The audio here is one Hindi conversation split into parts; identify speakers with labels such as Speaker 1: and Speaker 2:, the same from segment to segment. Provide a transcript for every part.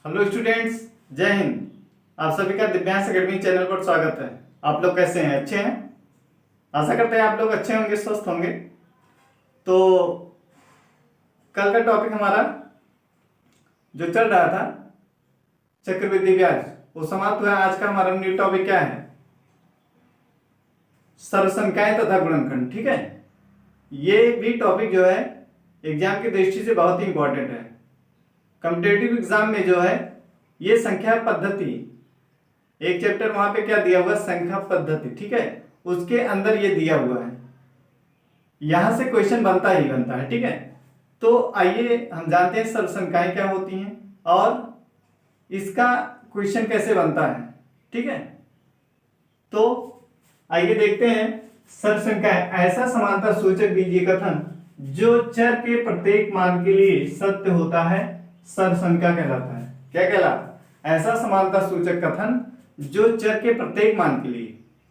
Speaker 1: हेलो स्टूडेंट्स, जय हिंद। आप सभी का दिव्यांश एकेडमी चैनल पर स्वागत है। आप लोग कैसे हैं? अच्छे हैं? आशा करते हैं आप लोग अच्छे होंगे, स्वस्थ होंगे। तो कल का टॉपिक हमारा जो चल रहा था चक्रवृद्धि ब्याज, वो समाप्त हुआ। आज का हमारा न्यू टॉपिक क्या है? सर्वसंख्याएं तथा गुणनखंड। ठीक है, ये भी टॉपिक जो है एग्जाम की दृष्टि से बहुत ही इंपॉर्टेंट है। कॉम्पिटेटिव एग्जाम में जो है ये संख्या पद्धति, एक चैप्टर वहां पे क्या दिया हुआ, संख्या पद्धति। ठीक है, उसके अंदर ये दिया हुआ है, यहां से क्वेश्चन बनता ही बनता है। ठीक है, तो आइए हम जानते हैं सर्वसंख्याएं क्या होती हैं और इसका क्वेश्चन कैसे बनता है। ठीक है, तो आइए देखते हैं। सर्वसंख्याएं ऐसा समानता सूचक बीजीय कथन जो चर के प्रत्येक मान के लिए सत्य होता है, सर्वसंख्या कहलाता है। क्या कहलाता है? ऐसा समानता सूचक कथन जो चर के प्रत्येक मान के लिए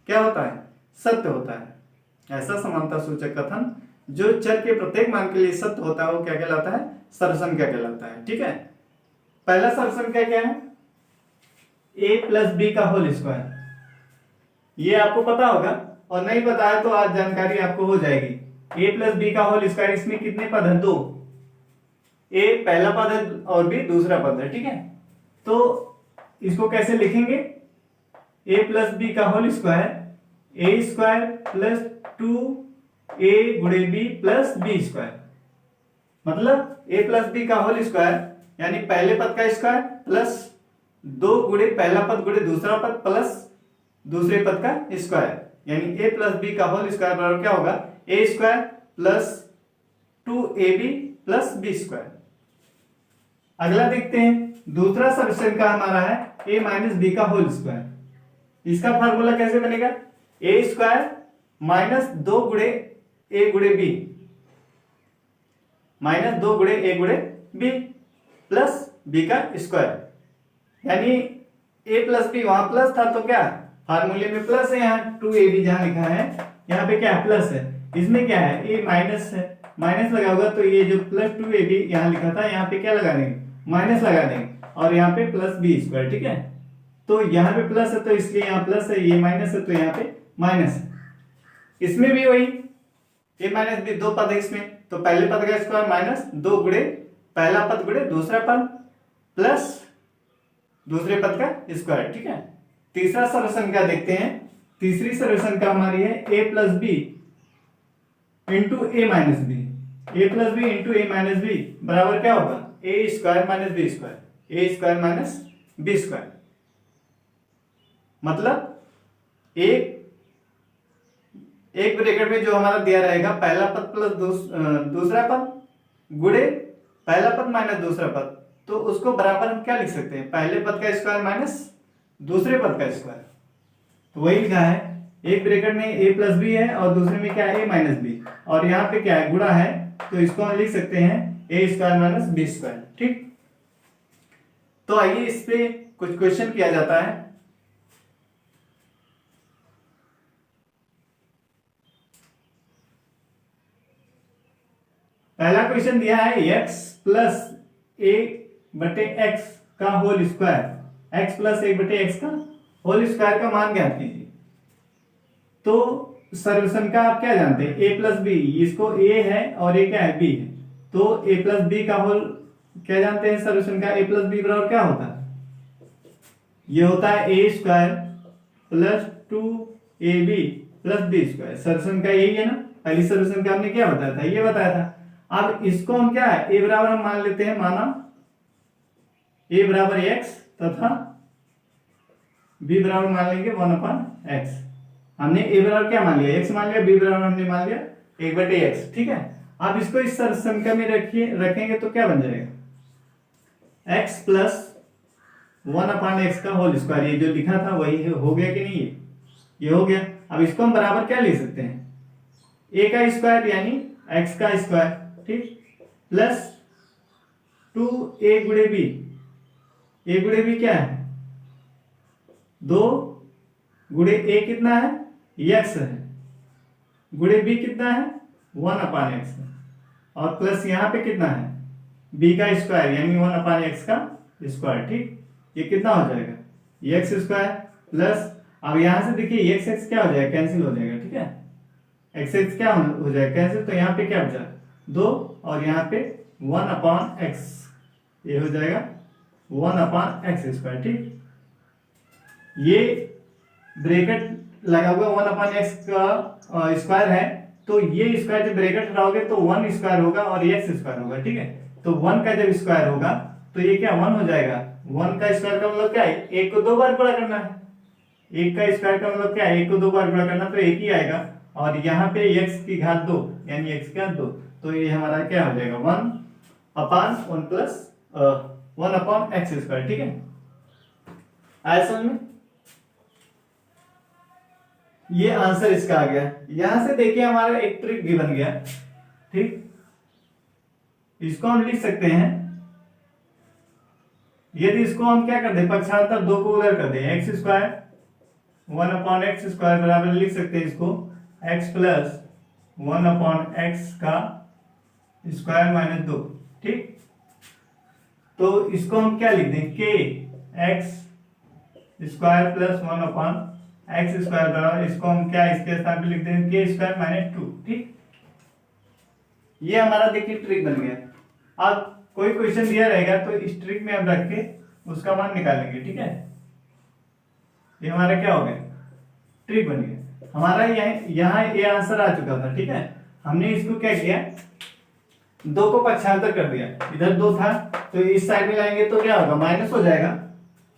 Speaker 1: क्या होता है, सत्य होता है। ऐसा समानता सूचक कथन जो चर के प्रत्येक मान के लिए सत्य होता है, वो क्या कहलाता है? सर्वसंख्या कहलाता है। ठीक है, पहला सर्वसंख्या क्या है? a प्लस बी का होल स्क्वायर। ये आपको पता होगा, और नहीं पता है तो आज जानकारी आपको हो जाएगी। a प्लस बी का होल स्क्वायर, इसमें कितने पद हैं? दो। a पहला पद है और b दूसरा पद है। ठीक है, तो इसको कैसे लिखेंगे? a प्लस बी का whole square, A square plus 2a गुणे बी प्लस बी स्क्वायर। मतलब a प्लस बी का होल स्क्वायर यानी पहले पद का स्क्वायर प्लस 2 गुणे पहला पद गुणे दूसरा पद प्लस दूसरे पद का स्क्वायर, यानी a प्लस बी का होल स्क्वायर बराबर क्या होगा? A square plus 2ab plus B square. अगला देखते हैं, दूसरा सर्वसंख्या हमारा है a माइनस बी का होल स्क्वायर। इसका फार्मूला कैसे बनेगा? ए स्क्वायर माइनस 2 गुणे ए गुणे बी, माइनस 2 गुणे ए गुणे बी प्लस बी का स्क्वायर। यानी ए प्लस बी वहां प्लस था तो क्या फार्मूले में प्लस है, यहाँ 2ab जहां लिखा है यहाँ पे क्या है? प्लस है। इसमें क्या है? ए माइनस है, माइनस लगा होगा तो ये जो प्लस 2ab यहाँ लिखा था यहाँ पे क्या लगा देंगे? माइनस लगा देंगे, और यहाँ पे प्लस बी स्क्वायर। ठीक है, तो यहाँ पे प्लस है तो इसलिए यहाँ प्लस है, ये माइनस है तो यहाँ पे माइनस है। इसमें भी वही ए माइनस बी, दो पद है इसमें, तो पहले पद का स्क्वायर माइनस 2 गुणे पहला पद गुणे दूसरा पद प्लस दूसरे पद का स्क्वायर। ठीक है, तीसरा सर्वसंख्या देखते हैं। तीसरी सर्वसंख्या हमारी है a plus B into A minus B. A plus B into A minus B बराबर क्या होगा? A square minus B square, A square minus B square. मतलब एक ब्रैकेट में जो हमारा दिया रहेगा पहला पद प्लस दूसरा पद गुणे पहला पद माइनस दूसरा पद, तो उसको बराबर हम क्या लिख सकते हैं? पहले पद का स्क्वायर माइनस दूसरे पद का स्क्वायर। तो वही लिखा है, एक ब्रैकेट में a प्लस बी है और दूसरे में क्या है? a माइनस बी, और यहाँ पे क्या है? गुणा है, तो इसको हम लिख सकते हैं a square minus B square. ठीक, तो आइए इस पे कुछ क्वेश्चन किया जाता है। पहला क्वेश्चन दिया है x प्लस ए बटे एक्स का होल स्क्वायर, x प्लस ए बटे एक्स का होल स्क्वायर का मान ज्ञात कीजिए। तो सर्वसंख्या आप क्या जानते हैं? a प्लस बी, इसको a है और ये क्या है? b है, तो a प्लस बी का होल क्या जानते हैं? सर्वसंख्या a प्लस बी बराबर क्या होता है? ये होता है a square plus 2ab plus B square. सर्वसंख्या यही है ना, पहली सर्वसंख्या हमने क्या बताया था? ये बताया था। अब इसको हम क्या है? a बराबर हम मान लेते हैं, माना a बराबर x तथा b बराबर मान लेंगे 1/x। हमने a बराबर क्या मान लिया? x मान लिया, b बराबर हमने मान लिया 1/x। ठीक है, अब इसको इस सर्वसंख्या में रखेंगे तो क्या बन जाएगा? x प्लस 1/x का होल स्क्वायर। ये जो लिखा था वही हो गया कि नहीं? ये हो गया। अब इसको हम बराबर क्या ले सकते हैं? a का स्क्वायर यानी x का स्क्वायर, ठीक, प्लस 2a गुणे b। a गुणे b क्या है? 2 गुणे a कितना है? x है, गुणे b कितना है? 1/x है, और प्लस यहां पे कितना है? b का स्क्वायर यानी 1/x का स्क्वायर, ठीक। ये कितना हो जाएगा, एक्स स्क्वायर प्लस, अब यहां से देखिए एक्स एक्स क्या हो जाएगा, कैंसिल हो जाएगा, ठीक है। एक्स एक्स क्या हो जाएगा कैंसिल, तो यहाँ पे क्या बचा, 2, और यहाँ पे 1/x, ये हो जाएगा 1/x स्क्वायर, ठीक। ये ब्रैकेट लगा हुआ 1/x का स्क्वायर है, तो ये स्क्वायर जब ब्रैकेट हटाओगे तो 1 स्क्वायर होगा और x स्क्वायर होगा, ठीक है। तो 1 का जब स्क्वायर होगा तो ये क्या 1 हो जाएगा। 1 का स्क्वायर का मतलब क्या है, एक को 2 बार गुणा करना है। एक का स्क्वायर का मतलब क्या है, एक को 2 बार गुणा करना, तो एक ही आएगा। और यहाँ पे x की घात 2 यानी x की घात 2, तो ये हमारा क्या हो जाएगा 1/1 प्लस 1/x स्क्वायर, ठीक है। आया समझ में, ये आंसर इसका आ गया। यहां से देखिए हमारा एक ट्रिक भी बन गया, ठीक। इसको हम लिख सकते हैं, यदि इसको हम क्या कर दे, पक्षांतर 2 को उधर कर दे, एक्स स्क्वायर 1/x स्क्वायर बराबर लिख सकते हैं इसको x प्लस 1/x का स्क्वायर माइनस 2, ठीक। तो इसको हम क्या लिख दें, k x square plus 1/x square बराबर, इसको हम क्या इसके स्थान पे लिख दें k स्क्वायर माइनस 2, ठीक। ये हमारा देखिए ट्रिक बन गया। अब कोई क्वेश्चन दिया रहेगा तो इस ट्रिक में हम रख के उसका मान निकालेंगे, ठीक है। ये हमारा क्या हो गया, ट्रिक बन गया हमारा। यहाँ ये आंसर आ चुका था, ठीक है। हमने इसको क्या किया, 2 को पक्षांतर कर दिया, इधर 2 था तो इस साइड में लाएंगे तो क्या होगा, माइनस हो जाएगा,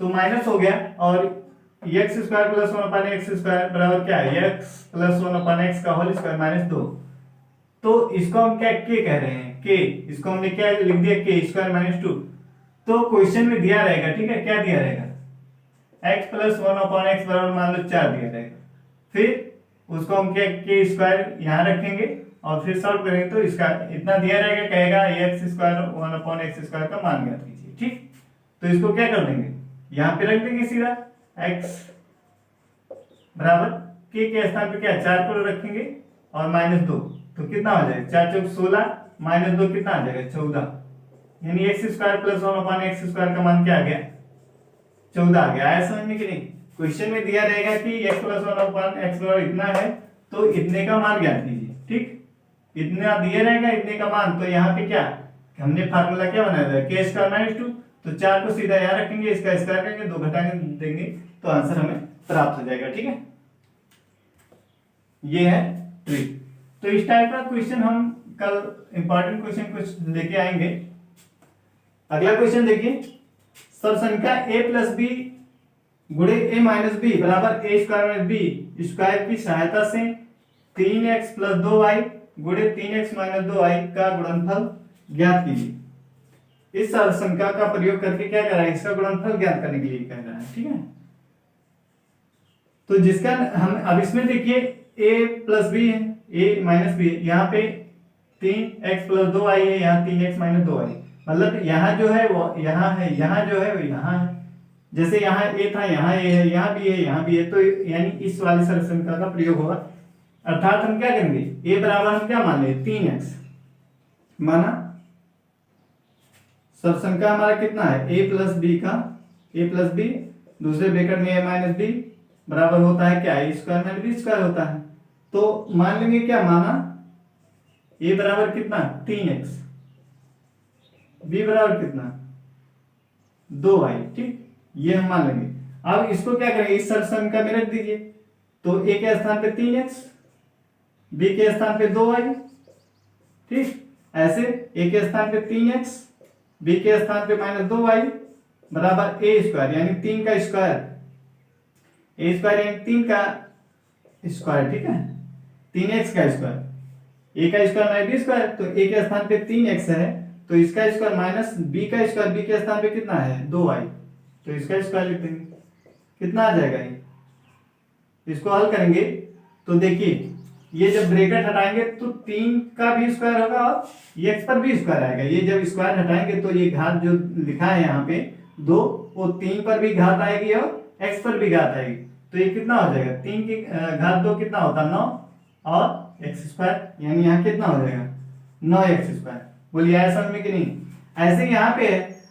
Speaker 1: तो माइनस हो गया। और x square plus 1/x square बराबर क्या है, x प्लस 1/x का होल स्क्वायर माइनस 2। तो इसको हम क्या k कह रहे हैं, k, इसको हमने क्या लिख दिया, k स्क्वायर माइनस 2। तो क्वेश्चन में दिया रहेगा, ठीक है, क्या दिया रहेगा, x प्लस 1/x बराबर मान लो 4 दिया रहेगा। फिर उसको हम क्या k स्क्वायर यहाँ रखेंगे और फिर सॉल्व करेंगे तो इसका इतना दिया रहेगा, कहेगा x स्क्वायर 1/x स्क्वायर का मान ज्ञात कीजिए, ठीक। तो इसको क्या कर देंगे, यहाँ पे रख देंगे सीधा, x बराबर k के स्थान पे क्या 4 को रखेंगे और माइनस 2, तो कितना हो जाएगा, 4 चौक 16 माइनस 2 कितना आ जाएगा 14, यानी x square plus 1/x square का मान क्या आ गया, 14 आ गया। आया समझ में कि नहीं। क्वेश्चन में दिया रहेगा कि x प्लस 1/x बराबर इतना है, तो इतने का मान ज्ञात कीजिए, ठीक। इतना दिया रहेगा, इतने का मान, तो यहाँ पे क्या हमने फार्मूला क्या बनाया था, k स्क्वायर माइनस 2, तो 4 को सीधा यहाँ रखेंगे, इसका स्क्वायर करेंगे, 2 घटा देंगे तो आंसर हमें प्राप्त हो जाएगा, ठीक है। ये है ट्रिक। तो इस टाइप का क्वेश्चन हम कल इंपॉर्टेंट क्वेश्चन कुछ लेके आएंगे। अगला क्वेश्चन देखिए, सरसंख्या a प्लस बी गुणे a माइनस बी बराबर a square minus B square की सहायता से 3x प्लस 2y गुणे 3x माइनस 2y का गुणनफल ज्ञात कीजिए। इस सरसंख्या का प्रयोग करके क्या कर रहा है, इसका गुणनफल ज्ञात करने के लिए कह रहा है, ठीक है। तो जिसका हम अब इसमें देखिए a प्लस बी है, a माइनस बी है, यहाँ पे 3x प्लस 2y है, यहाँ 3x माइनस 2y, मतलब यहाँ जो है वो यहाँ है, यहाँ जो है वो यहाँ है। जैसे यहाँ a था, यहाँ a है, यहाँ भी है, यहाँ भी है, तो यानी इस वाली सरसंख्या का प्रयोग होगा। अर्थात हम क्या करेंगे, a बराबर हम क्या मान ले 3x माना, सरसंख्या हमारा कितना है a प्लस बी का, a प्लस बी दूसरे ब्रैकेट में a माइनस बी बराबर होता है क्या, a square minus B square होता है। तो मान लेंगे क्या, माना a बराबर कितना 3x, b बराबर कितना 2y, ठीक, ये हम मान लेंगे। अब इसको क्या करेंगे, इस सरसंख्या में रख दीजिए, तो a के स्थान पे 3x, b के स्थान पे 2y, ठीक। ऐसे a के स्थान पे 3x, b के स्थान पे माइनस 2y बराबर a स्क्वायर यानी 3 का स्क्वायर, a स्क्वायर यानी 3 का स्क्वायर, ठीक है, 3x का स्क्वायर, a का स्क्वायर माइनस b स्क्वायर, तो a के स्थान पे 3x है, तो इसका स्क्वायर माइनस b का स्क्वायर, b के स्थान पे कितना है 2y, तो इसका स्क्वायर लिख देंगे, कितना आ जाएगा ये। इसको हल करेंगे तो देखिए ये जब ब्रैकेट हटाएंगे तो 3 का भी स्क्वायर होगा और x पर भी स्क्वायर आएगा। ये जब स्क्वायर हटाएंगे तो ये घात जो लिखा है यहाँ पे 2, वो 3 पर भी घात आएगी और x पर भी घात आएगी, तो ये कितना हो जाएगा 3 की घात 2 कितना होता है 9 और x स्क्वायर, यानी यहाँ कितना हो जाएगा 9x स्क्वायर। बोलिए आया समझ में कि नहीं। ऐसे यहाँ पे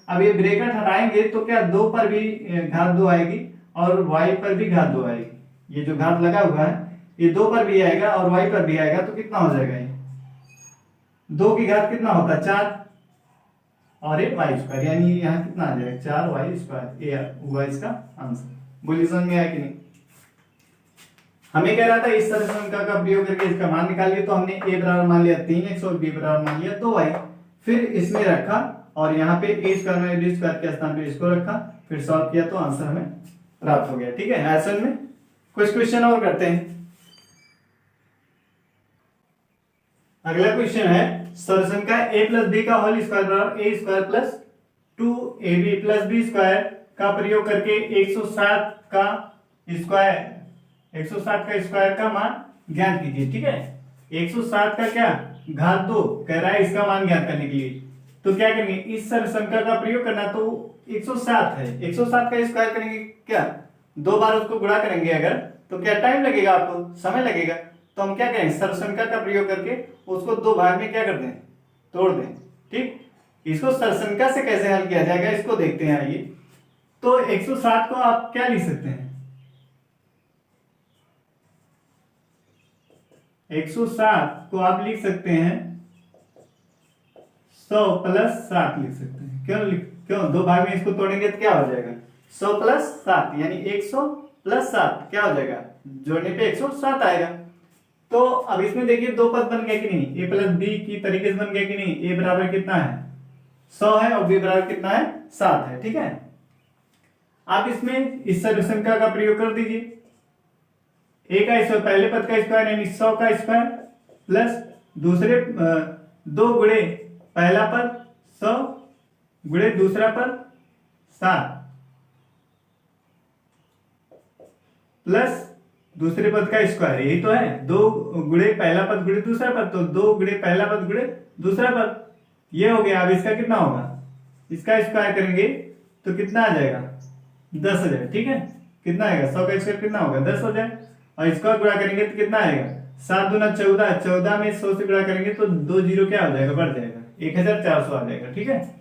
Speaker 1: अब ये ब्रैकेट हटाएंगे तो क्या 2 पर भी घात 2 आएगी और y पर भी घात 2 आएगी। ये जो घात लगा हुआ है ये 2 पर भी आएगा और y पर भी आएगा, तो कितना हो जाएगा ये 2 की घात कितना होता है 4 और एक वाई स्क्वायर, यानी यहाँ कितना आ जाएगा 4y²। ये हुआ इसका आंसर। बोलिए समझ में आया कि नहीं। हमें कह रहा था इस सरलसंख्या का प्रयोग करके इसका मान निकालिए, तो हमने a बराबर मान लिया 3x और b बराबर मान लिया 2y, फिर इसमें रखा और यहाँ पे a² में b² के स्थान पे इसको रखा, फिर सॉल्व किया तो आंसर हमें प्राप्त हो गया। ठीक है, ऐसे में कुछ क्वेश्चन और करते हैं। अगला क्वेश्चन है सरलसंख्या a + b का होल स्क्वायर बराबर a² + 2ab + b² का प्रयोग करके 107 का स्क्वायर का मान ज्ञात कीजिए। ठीक है, 107 का क्या घात 2 कह रहा है, इसका मान ज्ञात करने के लिए तो क्या करेंगे, इस सरलसंख्या का प्रयोग करना। तो 107 है, 107 का स्क्वायर करेंगे, क्या 2 बार उसको गुणा करेंगे अगर, तो क्या टाइम लगेगा, आपको समय लगेगा। तो हम क्या करें, सरलसंख्या का प्रयोग करके उसको 2 भाग में क्या कर दें, तोड़ दें। ठीक, इसको सरलसंख्या से कैसे हल किया जाएगा इसको देखते हैं। आइए, तो 107 को आप क्या लिख सकते हैं, 107 को आप लिख सकते हैं 100 + 7 लिख सकते हैं। क्यों 2 भाग में इसको तोड़ेंगे तो क्या हो जाएगा 100 + 7, यानी 100 + 7 क्या हो जाएगा, जोड़ने पे 107 आएगा। तो अब इसमें देखिए 2 पद बन गए कि नहीं, a + b की तरीके से बन गया कि नहीं। a बराबर कितना है 100 है और b बराबर कितना है 7 है। ठीक है, आप इसमें इस सरलसंख्या का प्रयोग कर दीजिए, a का स्क्वायर पहले पद का स्क्वायर यानी 100 का स्क्वायर प्लस दूसरे 2 गुणे पहला पद 100 गुणे दूसरा पद 7 प्लस दूसरे पद का स्क्वायर, यही तो है 2 गुणे पहला पद गुणे दूसरा पद, तो 2 गुणे पहला पद गुणे दूसरा पद, ये हो गया। अब इसका कितना होगा, इसका स्क्वायर करेंगे तो कितना आ जाएगा 10 हो जाएगा। ठीक है, कितना आएगा 100 का स्क्वायर कितना होगा 10 हो जाए, और इसका गुणा करेंगे तो कितना आएगा 7 दूना 14, 14 में 100 से गुणा करेंगे तो 2 जीरो क्या हो जाएगा, बढ़ जाएगा 1400 आ जाएगा। ठीक है,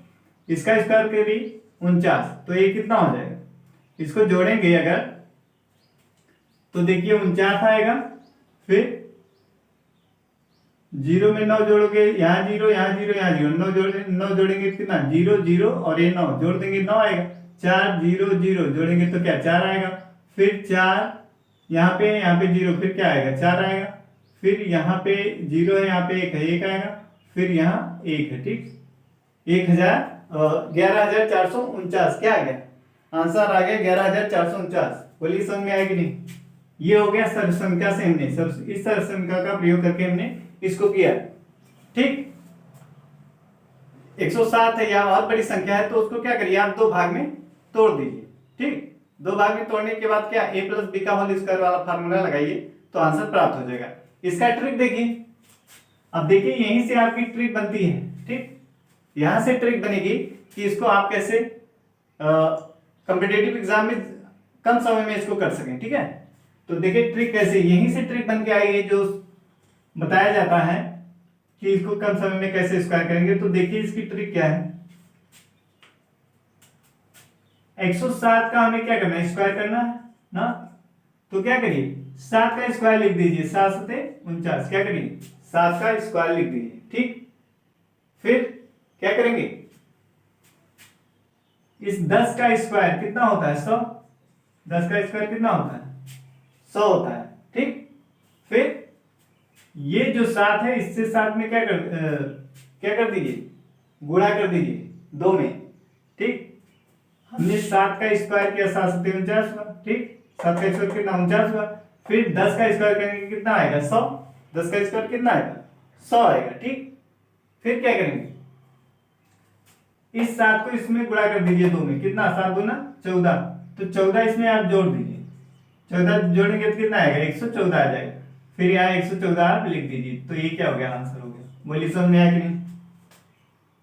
Speaker 1: इसका स्क्वायर करेंगे 49, तो ये कितना हो जाएगा, इसको जोड़ेंगे अगर तो देखिए 49 आएगा, फिर 0 में 9 जोड़ोगे, यहाँ 0 यहाँ 0 यहाँ 0, 9 जोड़ेंगे कितना 0 0 और ये 9 जोड़ देंगे 9 आएगा, 4 0 0 जोड़ेंगे तो क्या 4 आएगा, फिर 4 यहाँ पे 0 फिर क्या आएगा 4 आएगा, फिर यहाँ पे 0 है, यहाँ पे 1 है 1 आएगा, फिर यहाँ 1 है। ठीक, 11,449 क्या आ गया, आंसर आ गया 11,449। बोलिए समझ में आया कि नहीं। ये हो गया सरलसंख्या से हमने इस सरलसंख्या का प्रयोग करके हमने इसको किया। ठीक, 107 है या और बड़ी संख्या है तो उसको क्या करिए आप 2 भाग में तोड़ दीजिए। ठीक, 2 भाग में तोड़ने के बाद क्या a + b का होल स्क्वायर वाला फार्मूला लगाइए तो आंसर प्राप्त हो जाएगा। इसका ट्रिक देखिए, अब देखिए यहीं से आपकी ट्रिक बनती है। ठीक, यहां से ट्रिक बनेगी कि इसको आप कैसे कॉम्पिटिटिव एग्जाम में कम समय में इसको कर सकें। ठीक है, तो देखिए ट्रिक कैसे, यहीं से ट्रिक बन के आई है जो बताया जाता है कि इसको कम समय में कैसे स्क्वायर करेंगे। तो देखिए इसकी ट्रिक क्या है, 107 का हमें क्या करना है, स्क्वायर करना है ना। तो क्या करिए 7 का स्क्वायर लिख दीजिए, 7 सते 49, क्या करिए 7 का स्क्वायर लिख दीजिए। ठीक, फिर क्या करेंगे, इस 10 का स्क्वायर कितना होता है 100, 10 का स्क्वायर कितना होता है 100 होता है। ठीक, फिर ये जो 7 है इससे 7 में क्या कर दीजिए, गुणा कर दीजिए 2 में। ठीक, हमने 7 का स्क्वायर किया 7 सते 49 हुआ। ठीक, 7 का स्क्वायर कितना 49 हुआ, फिर 10 का स्क्वायर करेंगे कितना आएगा 100, 10 का स्क्वायर कितना आएगा 100 आएगा। ठीक, फिर क्या करेंगे, इस 7 को इसमें गुणा कर दीजिए 2 में, कितना 7 दूना 14, तो 14 इसमें आप जोड़ दीजिए, 14 जोड़ेंगे तो कितना आएगा 114 आ जाएगा, फिर यहाँ 114 आप लिख दीजिए। तो ये क्या हो गया, आंसर हो गया। बोलिए समझ में आया कि नहीं।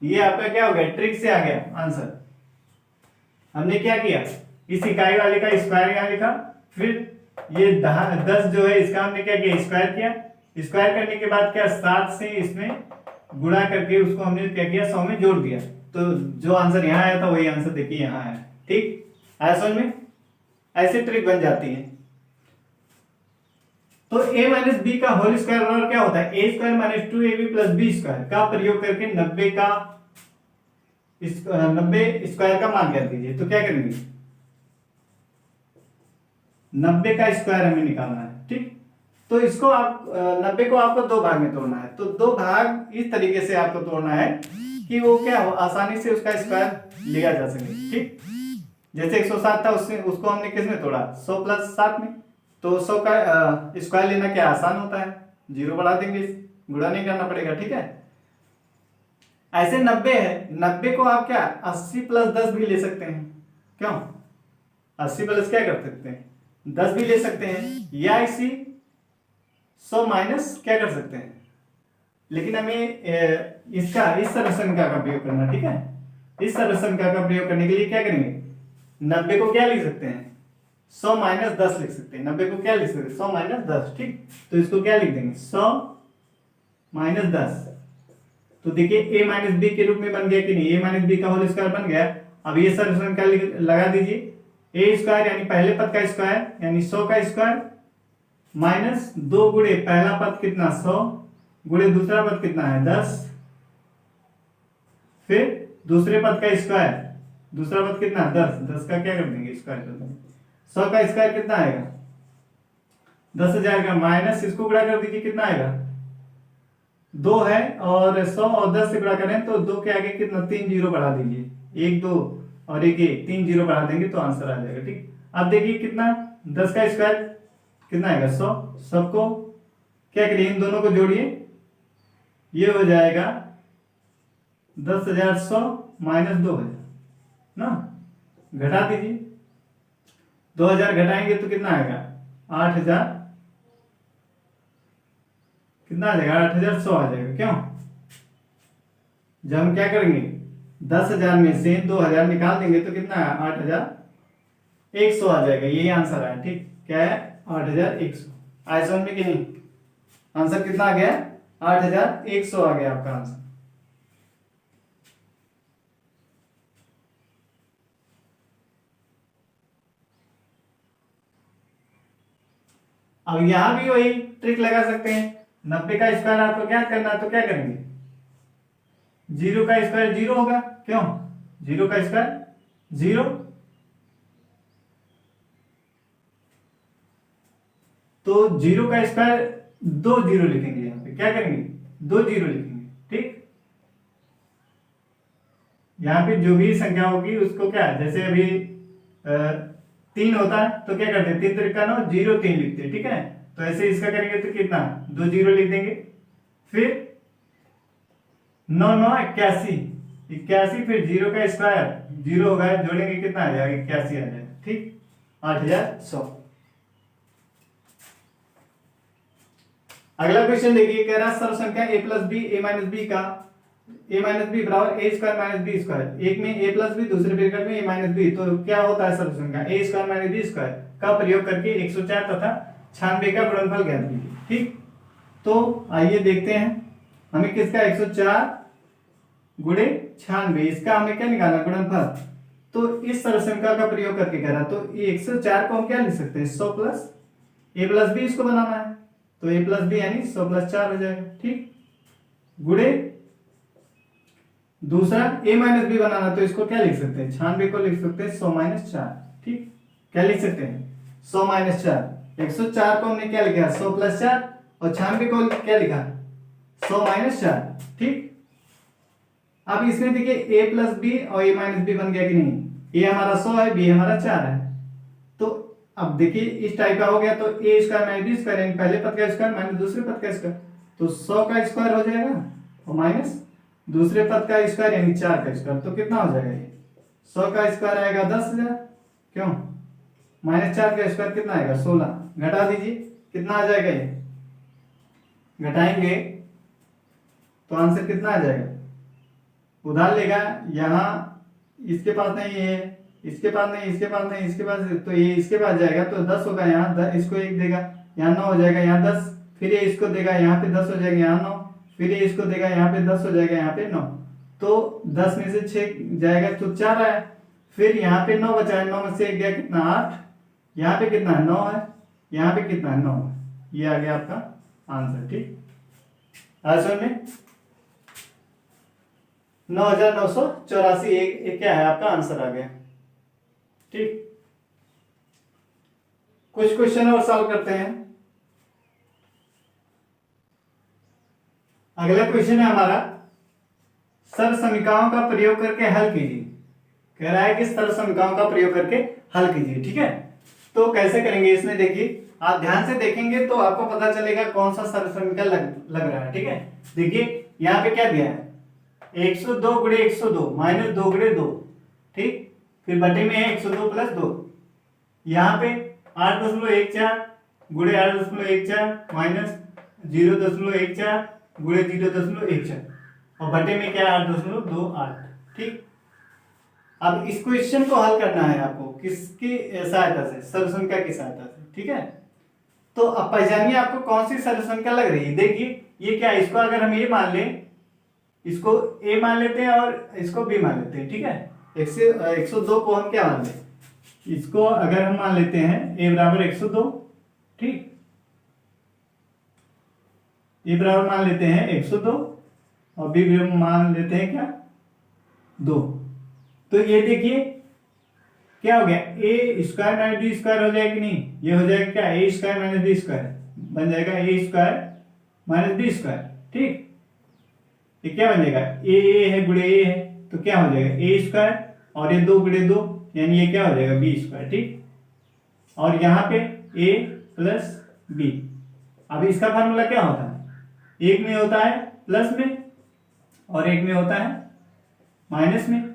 Speaker 1: ये आपका क्या हो गया, ट्रिक से आ गया आंसर। हमने क्या किया, इस इकाई वाले का स्क्वायर यहाँ लिखा, फिर ये 10 जो है इसका हमने क्या किया स्क्वायर किया, स्क्वायर करने के बाद क्या 7 से इसमें गुणा करके उसको हमने क्या किया, 100 में जोड़ दिया, तो जो आंसर यहाँ आया था वही आंसर देखिए यहाँ आया। ठीक, आया समझ में? ऐसे ट्रिक बन जाती है। तो a माइनस बी का होल स्क्वायर बराबर क्या होता है, A square minus 2ab plus B square का प्रयोग करके 90 स्क्वायर का मान ज्ञात कीजिए। तो क्या करेंगे, 90 का स्क्वायर हमें निकालना है। ठीक, तो इसको आप 90 को आपको दो भाग में तोड़ना है। तो दो भाग इस तरीके से आपको तोड़ना है कि वो क्या हो, आसानी से उसका स्क्वायर लिया जा सके। ठीक, जैसे 107 था, उसको हमने किस में तोड़ा, 100 प्लस 7 में। तो 100 का स्क्वायर लेना क्या आसान होता है, 0 बढ़ा देंगे, गुणा नहीं करना पड़ेगा। ठीक है, ऐसे 90 है, 90 को आप क्या 80 प्लस 10 भी ले सकते हैं। क्यों, 80 प्लस क्या कर सकते हैं, 10 भी ले सकते हैं, या इसी 100 माइनस क्या कर सकते हैं। लेकिन हमें इसका इस संरचना का प्रयोग करना। ठीक है, इस संरचना का प्रयोग करने के लिए क्या करेंगे, 90 को क्या लिख सकते हैं, 100 माइनस 10 लिख सकते हैं। 90 को क्या लिख सकते हैं, 100 माइनस 10। ठीक, तो इसको क्या लिख देंगे, 100 माइनस 10। तो देखिए a माइनस बी के रूप में बन गया कि नहीं, a माइनस बी का होल स्क्वायर बन गया। अब ये सॉल्यूशन क्या लगा दीजिए, a स्क्वायर यानी पहले पद का स्क्वायर यानी 100 का स्क्वायर माइनस 2 गुणे पहला पद कितना 100 गुणे दूसरा पद कितना है 10, फिर दूसरे पद का स्क्वायर, दूसरा पद कितना 10, 10 का क्या कर देंगे स्क्वायर कर देंगे, 100 का स्क्वायर कितना आएगा 10,000 का, माइनस इसको गुणा कर दीजिए कितना आएगा 2 है, और 100 और 10 से गुणा करें तो 2 के आगे कितना 3 जीरो बढ़ा दीजिए, 1 2 और 1 1, 3 जीरो बढ़ा देंगे तो आंसर आ जाएगा। ठीक, अब देखिए कितना 10 का स्क्वायर कितना आएगा 100, सबको क्या करिए इन दोनों को जोड़िए, ये हो जाएगा 10,100 माइनस 2,000 ना, घटा दीजिए, 2,000 घटाएंगे तो कितना आएगा 8,000, कितना आ जाएगा 8,100 आ जाएगा। क्यों, जब हम क्या करेंगे 10,000 में से 2,000 निकाल देंगे तो कितना है 8,100 आ जाएगा, यही आंसर है। ठीक, क्या है 8,100। आया समझ में कि नहीं, आंसर कितना आ गया 8,100 आ गया आपका आंसर। अब यहां भी वही ट्रिक लगा सकते हैं, 90 का स्क्वायर आपको क्या करना है तो क्या करेंगे, 0 का स्क्वायर 0 होगा। क्यों, 0 का स्क्वायर 0, तो 0 का स्क्वायर 2 जीरो लिखेंगे, यहां पे क्या करेंगे 2 जीरो लिखेंगे। ठीक, यहां पे जो भी संख्या होगी उसको क्या, जैसे अभी 3 होता है तो क्या करते हैं 3 तरीका 9 0 3 लिखते हैं। ठीक है, तो ऐसे इसका करेंगे तो कितना 2 जीरो लिख देंगे, फिर 9 9 81, 81 फिर 0 का स्क्वायर 0 होगा, जोड़ेंगे कितना आ जाएगा 81 आ जाएगा। ठीक, 8,100। अगला क्वेश्चन देखिए, कह रहा सर्व संख्या a plus B A minus B का a माइनस बी बराबर A square minus B square, एक में a प्लस बी दूसरे ब्रैकेट में a माइनस बी, तो क्या होता है सर्व संख्या a square minus B square का प्रयोग करके 104 तथा 96 का गुणनफल ज्ञात कीजिए। ठीक, तो आइए देखते हैं, हमें किसका 104 गुणे 96 इसका हमें क्या निकालना गुणनफल, तो इस सर्व संख्या का प्रयोग करके कह रहा, तो ये 104 को हम क्या लिख सकते हैं 100 प्लस a प्लस बी इसको बनाना है, तो a प्लस बी यानी 100 प्लस 4 हो जाएगा। ठीक, गुणे दूसरा a माइनस बी बनाना, तो इसको क्या लिख सकते हैं 96 को लिख सकते हैं 100 माइनस 4। ठीक, क्या लिख सकते हैं 100 माइनस 4, 104 को हमने क्या लिखा 100 प्लस 4 और 96 को क्या लिखा 100 माइनस 4। ठीक, अब इसमें देखिए a प्लस बी और a माइनस बी बन गया कि नहीं, a हमारा 100 है, b हमारा 4 है, तो अब देखिए इस टाइप का हो गया, तो a square minus B square यानी पहले पद का स्क्वायर माइनस दूसरे पद का स्क्वायर, तो 100 का स्क्वायर हो जाएगा और माइनस दूसरे पद का स्क्वायर यानी 4 का स्क्वायर, तो कितना हो जाएगा ये 100 का स्क्वायर आएगा 10,000, क्यों माइनस 4 का स्क्वायर कितना आएगा 16, घटा दीजिए कितना आ जाएगा, ये घटाएंगे तो आंसर कितना आ जाएगा, उधार लेगा, यहाँ इसके पास नहीं है, इसके पास नहीं, इसके पास नहीं, इसके पास, तो ये इसके पास जाएगा तो 10 होगा, यहाँ इसको 1 देगा, यहाँ 9 हो जाएगा, यहाँ 10, फिर ये इसको देगा, यहाँ पे 10 हो जाएगा, यहाँ 9, फिर ये इसको देगा, यहाँ पे 10 हो जाएगा, यहाँ पे 9, तो 10 में से 6 जाएगा तो 4 आया। फिर यहाँ पे 9 बचा है, 9 में से 1 गया कितना 8, यहाँ पे कितना 9 है, यहाँ पे कितना 9 है। ये आ गया आपका आंसर। ठीक, आज में 9984 एक क्या है आपका आंसर आ गया। ठीक, कुछ क्वेश्चन और सॉल्व करते हैं। अगला क्वेश्चन है हमारा, सर्व समीकरणों का प्रयोग करके हल कीजिए। कह रहा है कि सर्व समीकरणों का प्रयोग करके हल कीजिए। ठीक है, तो कैसे करेंगे इसमें देखिए, आप ध्यान से देखेंगे तो आपको पता चलेगा कौन सा सर्व समीकरण लग रहा है। ठीक है, देखिए यहाँ पे क्या दिया है, 102 गुणे 102 माइनस 2 गुणे 2। ठीक, फिर बटे में है 102 प्लस 2। यहाँ पे 8.14 गुणे 8.14 माइनस 0.14 गुणे 0.14 और बटे में क्या है 8.28। ठीक, अब इस क्वेश्चन को हल करना है आपको किसकी सहायता से, सर्व संख्या की सहायता से। ठीक है, तो अब पहचानिए आपको कौन सी सर्व संख्या लग रही है। देखिए ये क्या है, इसको अगर हम ये मान लें, इसको a मान लेते हैं और इसको b मान लेते हैं। ठीक है, 102 को हम क्या मान लें, इसको अगर हम मान लेते हैं a बराबर 102। ठीक, a बराबर मान लेते हैं 102 और b बराबर मान लेते हैं क्या 2। तो ये देखिए क्या हो गया, a square minus B square हो जाएगा कि नहीं, ये हो जाएगा क्या a square minus B square बन जाएगा a square minus B square. ठीक, ये क्या बन जाएगा, a है गुणे a है तो क्या हो जाएगा a स्क्वायर और ये 2 गुणे 2 यानी ये क्या हो जाएगा b स्क्वायर। ठीक, और यहाँ पे a प्लस b। अब इसका फार्मूला क्या होता है, एक में होता है प्लस में और एक में होता है माइनस में।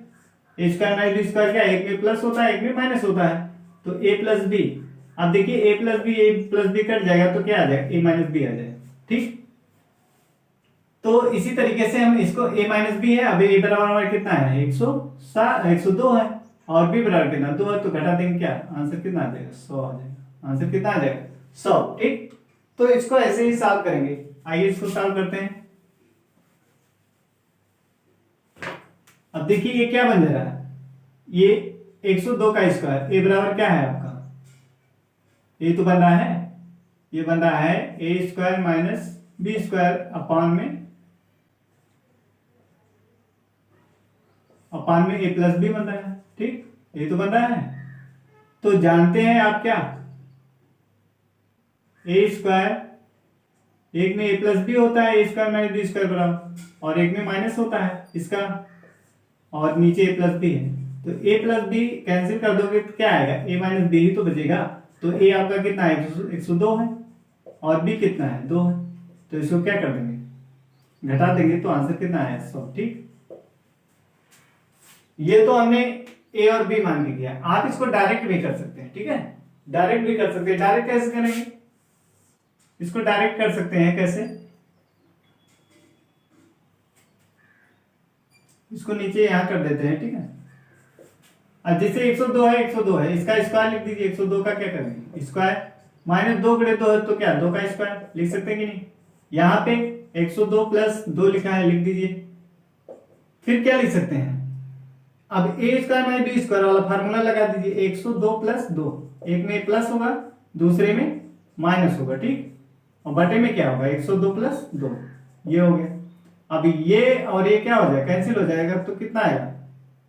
Speaker 1: ए स्क्वायर माइनस बी स्क्वायर क्या, एक में प्लस होता है एक में माइनस होता है, तो a प्लस बी। अब देखिए a प्लस बी कट जाएगा तो क्या आ जाएगा, a माइनस बी आ जाएगा। ठीक, तो इसी तरीके से हम इसको a माइनस बी है, अब a बराबर कितना है 102 है और b बराबर कितना 2 है, तो घटा देंगे क्या, आंसर कितना आ जाएगा 100 आ जाएगा। आंसर कितना आ जाएगा 100। ठीक, तो इसको ऐसे ही सॉल्व करेंगे। आइए इसको सॉल्व करते हैं। अब देखिए ये क्या बन जा रहा है, ये 102 का स्क्वायर a बराबर क्या है आपका, ये तो बन रहा है, ये बन रहा है a square minus B square अपान में a प्लस बी बन रहा है। ठीक, ये तो बन रहा है। तो जानते हैं आप क्या, a स्क्वायर एक में a प्लस बी होता है, a square minus B square बराबर, और एक में माइनस होता है इसका, और नीचे a प्लस बी है, तो a प्लस बी कैंसिल कर दोगे तो क्या आएगा, a माइनस बी ही तो बचेगा। तो a आपका कितना है 102 है और b कितना है 2 है, तो इसको क्या कर देंगे घटा देंगे तो आंसर कितना है 100। ठीक, ये तो हमने a और b मान के किया। आप इसको डायरेक्ट भी कर सकते हैं। ठीक है, डायरेक्ट भी कर सकते हैं। डायरेक्ट कैसे करेंगे, इसको डायरेक्ट कर सकते हैं कैसे, इसको नीचे यहां कर देते हैं। ठीक है, अब जैसे 102 है 102 है, इसका स्क्वायर लिख दीजिए। 102 का क्या करेंगे स्क्वायर, माइनस 2 गुणे 2 है तो क्या 2 का स्क्वायर लिख सकते हैं कि नहीं। यहाँ पे 102 प्लस 2 लिखा है, लिख दीजिए। फिर क्या लिख सकते हैं, अब a square minus B square वाला फार्मूला लगा दीजिए। 102 प्लस 2, एक में प्लस होगा दूसरे में माइनस होगा। ठीक, और बटे में क्या होगा 102 प्लस 2, ये हो गया। अब ये और ये क्या हो जाएगा कैंसिल हो जाएगा, तो कितना आएगा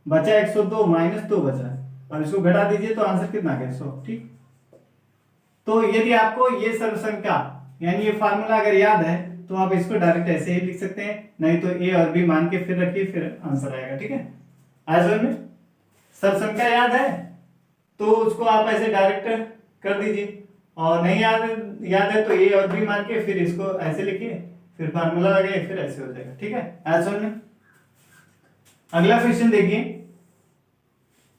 Speaker 1: बचा 102 माइनस 2 बचा, और इसको घटा दीजिए तो आंसर कितना आ गया 100। ठीक, तो यदि आपको ये सर्व संख्या यानी ये फार्मूला अगर याद है तो आप इसको डायरेक्ट ऐसे ही लिख सकते हैं, नहीं तो a और b मान के फिर रखिए, फिर आंसर आएगा। ठीक है, आज में सर्व संख्या याद है तो उसको आप ऐसे डायरेक्ट कर दीजिए, और नहीं याद है तो a और b मान के फिर इसको ऐसे लिखिए, फिर फार्मूला लगाइए, फिर ऐसे हो जाएगा। ठीक है, आज में अगला क्वेश्चन देखिए,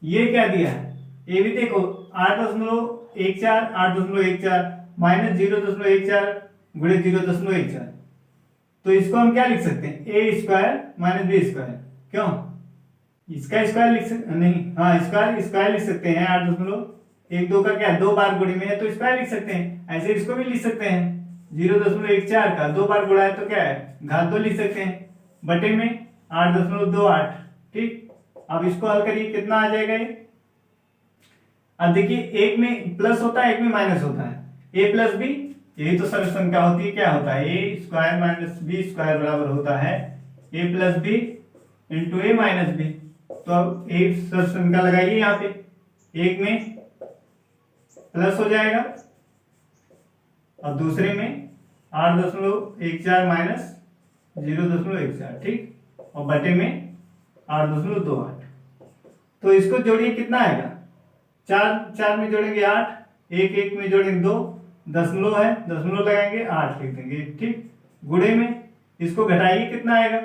Speaker 1: ये क्या दिया है, ये भी देखो 8.14 माइनस 0.14 गुणे 0.14, तो इसको हम क्या लिख सकते हैं a square minus B square. क्यों, इसका स्क्वायर लिख सकते नहीं, हाँ स्क्वायर लिख सकते हैं। 8.12 का क्या 2 बार गुणे में है तो स्क्वायर लिख सकते हैं, ऐसे इसको भी लिख सकते हैं। 0.14 का 2 बार गुणा है तो क्या है, घात 2 लिख सकते हैं, बटे में 8.28। ठीक, अब इसको हल करिए, कितना आ जाएगा ये। अब देखिए, एक में प्लस होता है, एक में माइनस होता है, ए प्लस बी, यही तो सर्व संख्या होती है, क्या होता है, A square minus B square बराबर होता है ए plus B into A minus B. तो अब ए सर्व संख्या लगाइए यहाँ पे, एक में प्लस हो जाएगा और दूसरे में 8.14 माइनस 0.14, ठीक, और बटे में 8.28। तो इसको जोड़िए, कितना आएगा, 4 में जोड़ेंगे 8, एक में जोड़ेंगे 2, दशमलव है, दशमलव लगाएंगे 8 लिख देंगे, ठीक, गुणे में इसको घटाइए, कितना आएगा,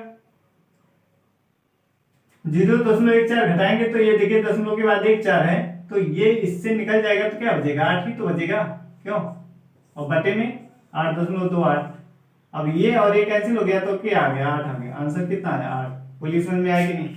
Speaker 1: 0.14 घटाएंगे तो ये देखिए दशमलव के बाद 1 4 है, तो ये इससे निकल जाएगा तो क्या बचेगा, 8 ही तो बचेगा, क्यों, और बटे में 8.28। अब ये और ये कैंसिल हो गया तो क्या आ गया, 8 आ गया, आंसर कितना है 8। बोलिए समझ में आया कि नहीं।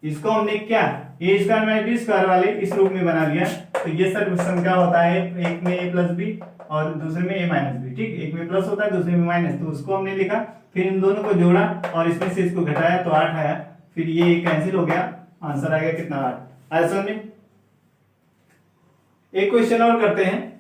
Speaker 1: इसको हमने क्या, ए स्क्वायर माइनस बी स्क्वायर वाले इस रूप में बना लिया, तो ये सर्व संख्या होता है, एक में ए प्लस बी और दूसरे में ए माइनस बी, ठीक, एक में प्लस होता है दूसरे में माइनस, तो उसको हमने लिखा, फिर इन दोनों को जोड़ा और इसमें से इसको घटाया तो 8 आया, फिर ये कैंसिल हो गया, आंसर आ गया कितना, 8 आया समझ में। एक क्वेश्चन और करते हैं।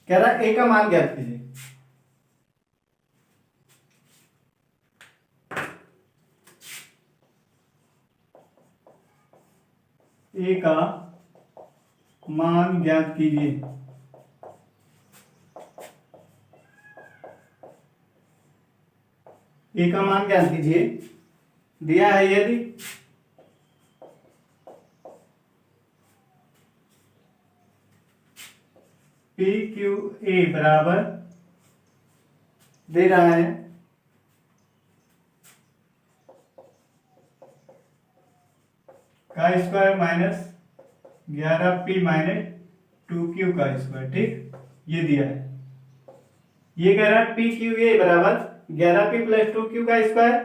Speaker 1: कह रहा है ए का मान ज्ञात कीजिए। ए का मान ज्ञात कीजिए। ए का मान ज्ञात कीजिए, दिया है यदि पी क्यू ए बराबर दे रहा है का square minus 11p minus 2q का स्क्वायर, ठीक, ये दिया है, ये कह रहा है पी क्यू ए बराबर 11p प्लस 2q का square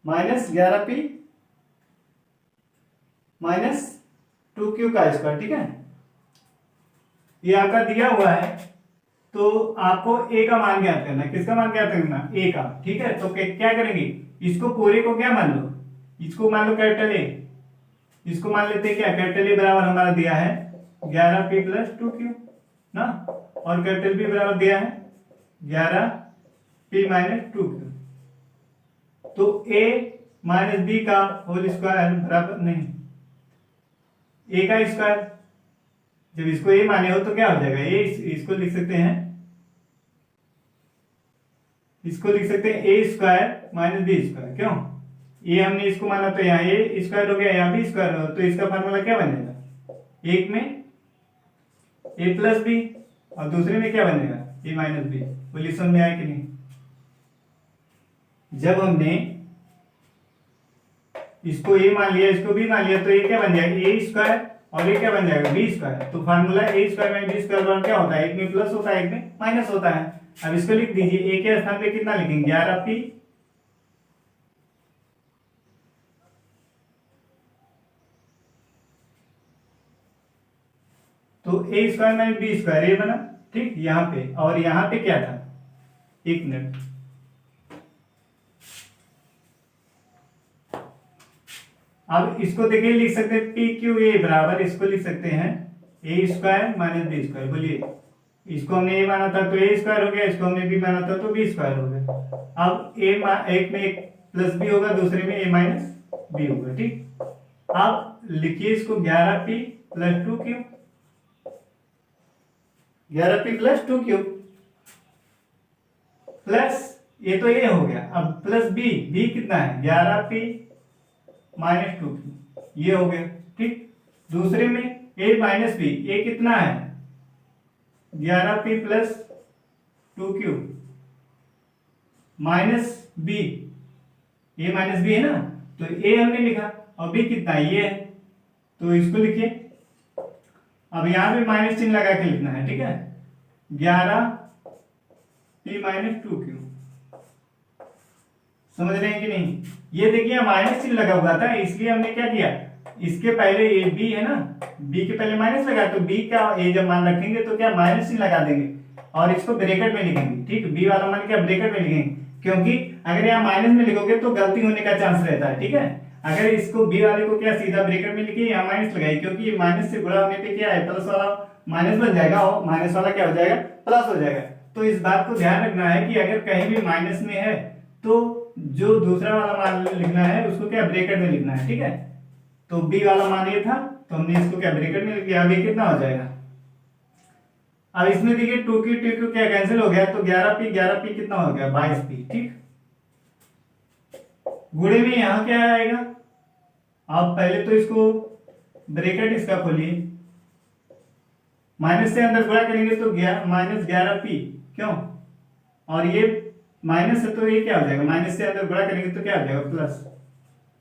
Speaker 1: minus 11p minus 2q का स्क्वायर, ठीक है, ये आपका दिया हुआ है, तो आपको ए का मान ज्ञात करना है, किसका मान ज्ञात करना, ए का, ठीक है, तो क्या करेंगे, इसको पूरे को क्या मान लो, इसको मान लो कैपिटल ए, इसको मान लेते हैं क्या, कैपिटल ए बराबर हमारा दिया है 11p प्लस 2q ना, और कैपिटल बी बराबर दिया है 11p माइनस 2q, तो a माइनस बी का होल स्क्वायर बराबर नहीं, a का स्क्वायर, जब इसको a माने हो तो क्या हो जाएगा, a इसको लिख सकते हैं, इसको लिख सकते हैं a square minus B square, क्यों, ये हमने इसको माना तो यहाँ ए स्क्वायर हो गया, यहाँ भी स्क्वायर हो, तो इसका फार्मूला क्या बनेगा, एक में ए प्लस बी और दूसरे में क्या बनेगा, ए माइनस बी। बोलिए समझ में आया कि नहीं। जब हमने इसको ए मान लिया, इसको बी मान लिया, तो ये क्या बन जाएगा, ए स्क्वायर और ये क्या बन जाएगा, बी स्क्वायर, तो फार्मूला ए स्क्वायर माइनस बी स्क्वायर बराबर क्या होता है, एक में प्लस होता है एक में माइनस होता है। अब इसको लिख दीजिए, ए के स्थान पे कितना लिखेंगे, 11p तो ए स्क्वायर माइनस बी स्क्वायर ये बना, ठीक, यहाँ पे, और यहाँ पे क्या था, एक मिनट, अब इसको देखिए लिख सकते हैं पी क्यू ए बराबर, इसको लिख सकते हैं ए स्क्वायर माइनस बी स्क्वायर। बोलिए, इसको हमने ए माना था तो ए स्क्वायर हो गया, इसको हमने बी माना था तो बी स्क्वायर हो गया। अब एक में एक प्लस बी होगा, दूसरे में ए माइनस बी होगा, ठीक। अब लिखिए इसको 11p plus 2q, 11p plus 2q plus ये तो ए हो गया, अब प्लस बी, बी कितना है 11p माइनस 2q, ये हो गया, ठीक। दूसरे में a माइनस बी, ए कितना है 11p plus 2q minus B, A minus B है ना, तो ए हमने लिखा और बी कितना है, ये है, तो इसको लिखिए। अब यहाँ पे माइनस चिन्ह लगा के लिखना है, ठीक है। 11p माइनस 2q, समझ रहे हैं कि नहीं। ये देखिए माइनस चिन्ह लगा हुआ था, इसलिए हमने क्या किया, इसके पहले ये b है ना, b के पहले माइनस लगा, तो b का ये जब मान रखेंगे तो क्या माइनस चिन्ह लगा देंगे और इसको ब्रैकेट में लिखेंगे, ठीक। b वाला मान क्या ब्रैकेट में लिखेंगे, क्योंकि अगर यहाँ माइनस में लिखोगे तो गलती होने का चांस रहता है, ठीक है। अगर इसको b वाले को क्या सीधा ब्रैकेट में लिखिए, यहाँ माइनस लगाइए, क्योंकि माइनस से गुणा होने पे क्या है, प्लस वाला माइनस बन जाएगा और माइनस वाला क्या हो जाएगा, प्लस हो जाएगा। तो इस बात को ध्यान रखना है कि अगर कहीं भी माइनस में है तो जो दूसरा वाला मान लिखना है उसको क्या ब्रैकेट में लिखना है, ठीक है। तो b वाला मान ये था, तो हमने इसको क्या ब्रैकेट में लिख दिया। अब ये कितना हो जाएगा, अब इसमें देखिए 2q क्या कैंसिल हो गया, तो 11p कितना हो गया, 22p, ठीक। गुणे में यहाँ क्या आएगा, आप पहले तो इसको ब्रैकेट इसका खोलिए, माइनस से अंदर गुणा करेंगे तो माइनस 11p, क्यों, और ये माइनस है तो ये क्या हो जाएगा, माइनस से अंदर गुणा करेंगे तो क्या हो जाएगा, प्लस।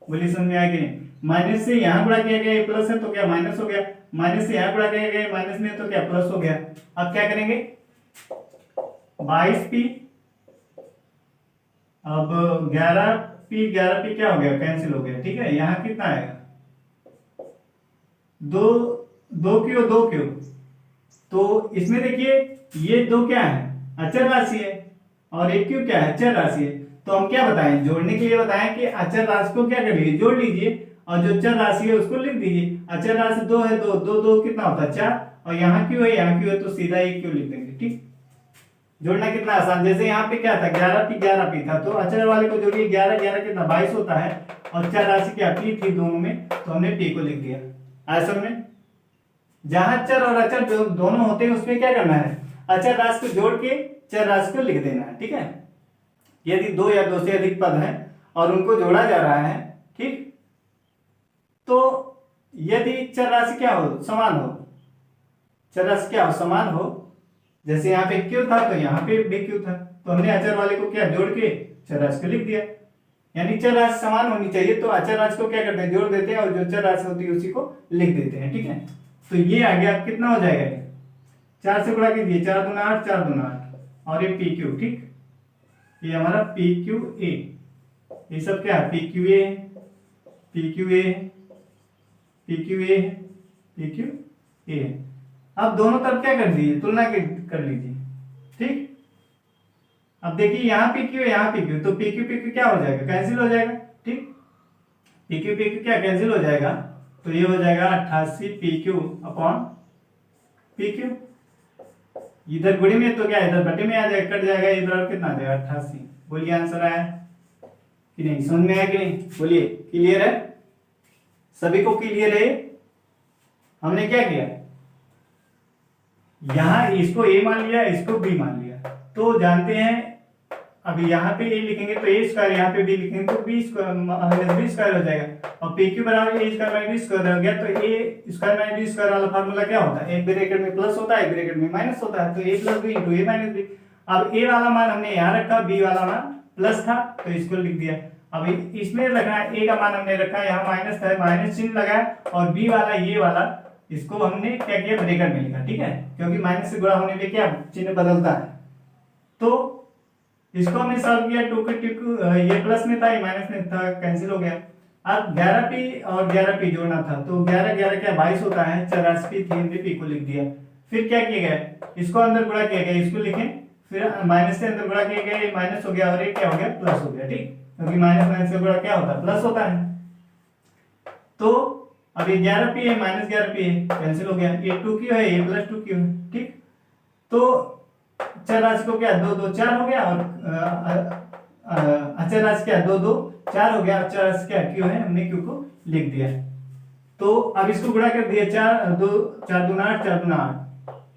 Speaker 1: बोलिए समझ में आया कि नहीं। माइनस से यहाँ गुणा किया गया, ये प्लस है तो क्या माइनस हो गया, माइनस से यहाँ गुणा किया गया, माइनस में तो क्या प्लस हो गया। अब क्या करेंगे, 22p, अब 11p क्या हो गया, कैंसिल हो गया, ठीक है। यहाँ कितना आएगा, 2q, तो इसमें देखिए ये 2 क्या है, अचर राशि है, और एक q क्या है, अचर राशि है। तो हम क्या बताएं, जोड़ने के लिए बताएं कि अचर राशि को क्या कर लीजिए, जोड़ लीजिए, और जो चर राशि है उसको लिख दीजिए। अचर राशि 2 है, 2 कितना होता है, 4, और यहाँ q है, यहाँ q है, तो सीधा एक q लिख देंगे, ठीक। जोड़ना कितना आसान, जैसे यहाँ पे क्या था, 11p था, तो अचर वाले को जोड़िए, 11 कितना 22 होता है, और चर राशि क्या p थी दोनों में, तो हमने p को लिख दिया। आया समझ में। जहां चर और अचर दोनों होते हैं उसमें क्या करना है, अचर राशि को जोड़ के चर राशि को लिख देना है, ठीक है। यदि 2 या 2 से अधिक पद हैं और उनको जोड़ा जा रहा है, ठीक, तो यदि चर राशि क्या हो, समान हो, चर राशि क्या हो, समान हो, जैसे यहाँ पे q था तो यहाँ पे भी q था, तो हमने अचर वाले को क्या जोड़ के चर राशि को लिख दिया। यानी चर राशि समान होनी चाहिए, तो अचर राशि को क्या करते हैं, जोड़ देते हैं, और जो चर राशि होती है उसी को लिख देते हैं, ठीक है। तो ये आ गया, कितना हो जाएगा, 4 से गुणा कीजिए, 4 दूना 8, 4 दूना 8, और ये pq, ठीक। ये हमारा pqa, ये सब क्या है, pqa, pqa, pqa, pqa। अब दोनों तरफ क्या कर दीजिए, तुलना कर लीजिए, ठीक। अब देखिए यहाँ pq है, यहाँ pq, तो pq क्या हो जाएगा, कैंसिल हो जाएगा, ठीक। pq क्या कैंसिल हो जाएगा, तो ये हो जाएगा 88 pq अपॉन pq। इधर गुणे में तो क्या, इधर बटे में आ जाएगा, कट जाएगा, इधर कितना आ जाएगा, 88। बोलिए आंसर आया कि नहीं, समझ में आया कि नहीं, बोलिए। क्लियर है, सभी को क्लियर है। हमने क्या किया, यहां इसको a मान लिया, इसको b मान लिया, तो जानते हैं अभी यहाँ पे a लिखेंगे तो a स्क्वायर, यहाँ पे b लिखेंगे तो b स्क्वायर हो जाएगा, और pq बराबर a square minus b square हो गया। तो a square minus b square वाला फार्मूला क्या होता है, एक ब्रैकेट में प्लस होता है, एक ब्रैकेट में माइनस होता है, तो a plus b into a minus b। अब a वाला मान हमने यहाँ रखा, b वाला मान प्लस था, तो इसको लिख दिया। अब इसमें रखना है, a का मान हमने रखा, यहाँ माइनस था, माइनस चिन्ह लगाया, और b वाला ये वाला इसको हमने क्या किया, ब्रैकेट में लिखा, ठीक है, क्योंकि माइनस से गुणा होने पे क्या चिन्ह बदलता है। तो इसको हमने सॉल्व किया, 2 ये प्लस में था, ये माइनस में था, कैंसिल हो गया। अब 11p और 11p जोड़ना था, तो 11 क्या 22 होता है, 84p थी, हमने p को लिख दिया। फिर क्या किया गया, इसको अंदर गुणा किया गया, इसको लिखें, फिर माइनस से अंदर गुणा किया गया, ये माइनस हो गया, और ये क्या हो गया, प्लस हो गया, ठीक, क्योंकि माइनस से गुणा क्या होता है, प्लस होता है। तो अब ये 11p है, माइनस 11p है, कैंसिल हो गया, ये 2q है, ये प्लस 2q है, ठीक। तो चर राशि को क्या 2 2 4 हो गया, और अचर राशि क्या 2 2 4 हो गया, अचर राशि क्या q है, हमने q को लिख दिया। तो अब इसको गुणा कर दिया, 4 2 4 दूना 8, 4 दूना 8,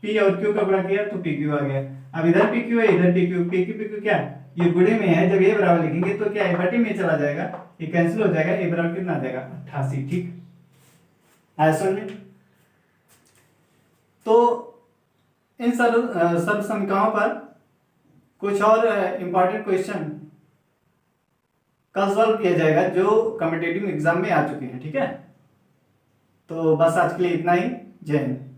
Speaker 1: p और q का गुणा किया तो pq आ गया। अब इधर pq है, इधर pq क्या ये गुणे में है, जब ये बराबर लिखेंगे तो क्या बटे में चला जाएगा, ये कैंसिल हो जाएगा, ये बराबर कितना आ जाएगा 88, ठीक। आंसर में तो इन सब समीकरणों पर कुछ और इंपॉर्टेंट क्वेश्चन कल सॉल्व किया जाएगा जो कॉम्पिटिटिव एग्जाम में आ चुके हैं, ठीक है। तो बस आज के लिए इतना ही, जय हिंद।